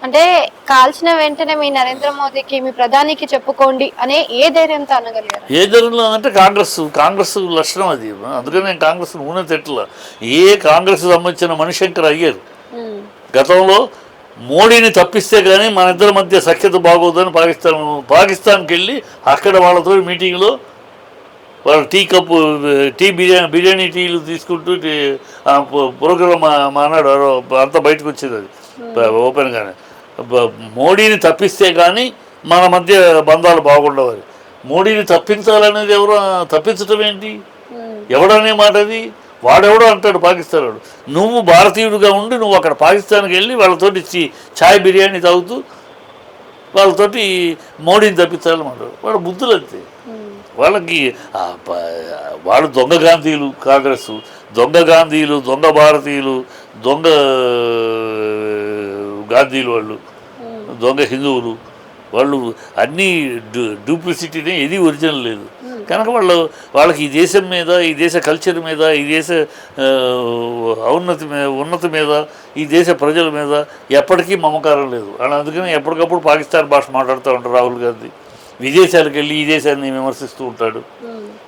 అంటే కాల్చిన వెంటనే మీ నరేంద్ర మోదీకి మీ ప్రధానికి చెప్పుకోండి అనే ఏ ధైర్యంతో అనగలిగారు? ఏ ధరంలో అంటే కాంగ్రెస్ లక్షణం అది. అందుకని నేను కాంగ్రెస్ నూనె తెట్ల కాంగ్రెస్ సంబంధించిన మణిశంకర్ అయ్యారు గతంలో మోడీని తప్పిస్తే కానీ మన ఇద్దరి మధ్య సఖ్యత బాగోదని పాకిస్తాన్కి వెళ్ళి అక్కడ వాళ్ళతో మీటింగ్లో వాళ్ళ బిర్యానీ టీలు తీసుకుంటూ ప్రోగ్రామ్ మానాడు అంతా బయటకు వచ్చేది అది ఓపెన్గానే. మోడీని తప్పిస్తే కానీ మన మధ్య బంధాలు బాగుండవాలి. మోడీని తప్పించాలనేది ఎవరు తప్పించటం ఏంటి? ఎవడనే మాట అది? వాడెవడో అంటాడు పాకిస్తాన్ వాడు. నువ్వు భారతీయుడిగా ఉండి నువ్వు అక్కడ పాకిస్తాన్కి వెళ్ళి వాళ్ళతోటి ఛాయ్ బిర్యానీ తాగుతూ వాళ్ళతోటి మోడీని తప్పించాలన్నమాట. వాడు బుద్ధులు అంతే. వాళ్ళకి వాళ్ళు దొంగ గాంధీలు, కాంగ్రెస్ దొంగ గాంధీలు, దొంగ భారతీయులు, దొంగ గాంధీలు, వాళ్ళు దొంగ హిందువులు, వాళ్ళు అన్నీ డూప్లిసిటీనే, ఏది ఒరిజినల్ లేదు. కనుక వాళ్ళకి ఈ దేశం మీద, ఈ దేశ కల్చర్ మీద, ఈ దేశ ఉన్నతి మీద, ఈ దేశ ప్రజల మీద ఎప్పటికీ మమకారం లేదు. అని అందుకని ఎప్పటికప్పుడు పాకిస్తాన్ భాష మాట్లాడుతూ ఉంటారు రాహుల్ గాంధీ. విదేశాలకు వెళ్ళి ఈ దేశాన్ని విమర్శిస్తూ ఉంటాడు.